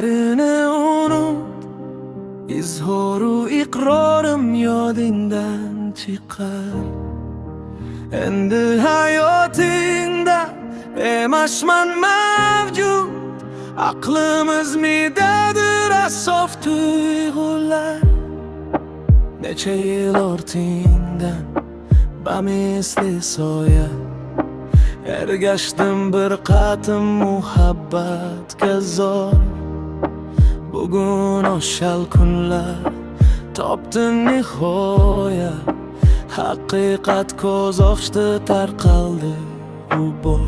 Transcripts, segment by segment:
Günlerini unut, izhoru iqrorim yodingdan chiqar. Endi hayotingda emasman mavjud, aqlimiz midadir asof tuyg'ular. Necha yil ortingdan bamisli soya, ergashdim bir qatim muhabbatga zor. Bugun oshal kunlar topdi nihoya, haqiqat ko'z ochdi, tarqaldi g'ubor.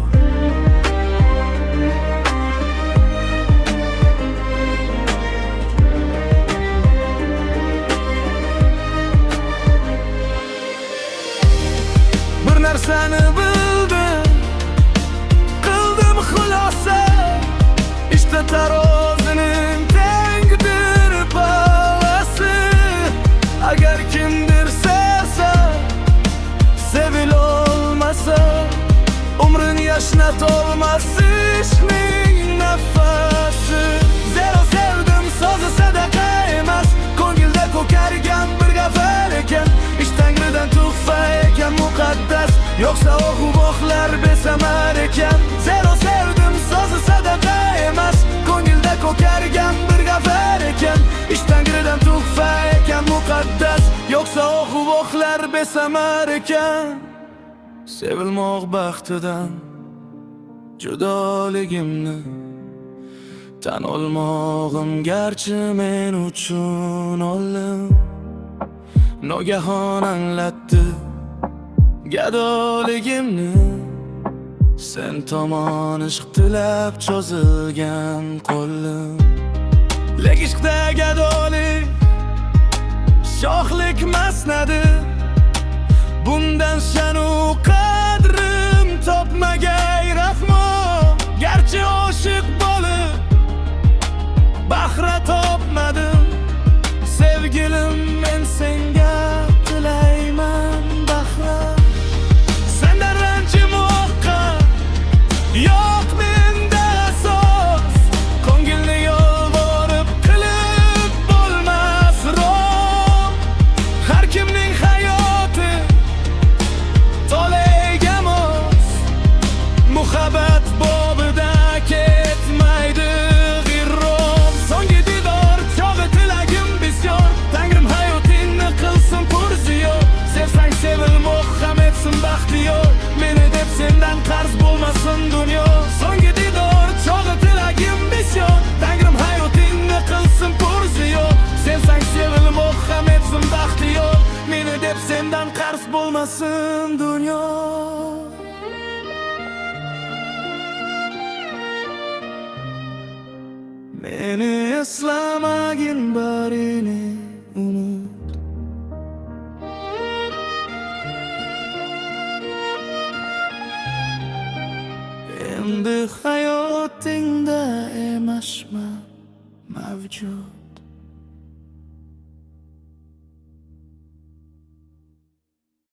Bir narsani bildim, qildim xulosa, ishda tarozining tengdir balasi. Agar kimdir sevsa, sevilolmasa, umrini yashnatolmas ishning nafasi. Zero sevdim so'zi sadaqa emas, ko'ngilda ko'kargan bir g'afar ekan. Ish Tangridan tuhfa ekan muqaddas, yoksa o guvohlar besamar ekan. Zero sevdim so'zi sadaqa emas, ko'ngilda ko'kargan bir g'afar ekan. Ish Tangridan tuhfa ekan muqaddas, yoksa o guvohlar besamar ekan. Sevilmoq baxtidan judoligimni tan olmog'im garchi men uchun o'lim. Nogahon anglatdi gadoligimni, sen tomon ishq tilab cho'zilgan qo'lim. Lek ishqda gadolik shohlik masnadi, bundan sha'nu qadrim topmagay rahmo. Garchi oshiq bo'lib bahra topmadim, sevgilim men senga tilayman bahra. Sendan ranjim muhaqqaq, yo'q menda asos, ko'ngilni yolvorib qilib bo'lmas rom. Har kimning hayoti to'layga mos, muhabbat bobida ketmaydi g'irrom. So'nggi didor chog'i tilagim bisyor, Tangrim hayotingni qilsin purziyor. Sevsang sevilmoq ham etsin baxtiyor, meni deb sendan qarz bo'lmasin dunyo. So'nggi didor chog'i tilagim bisyor, Tangrim hayotingni qilsin purziyor. Sevsang sevilmoq ham etsin baxtiyor, meni deb sendan qarz bo'lmasin dunyo. Meni eslamagin barini unut. Endi hayotingda emasman mavjud.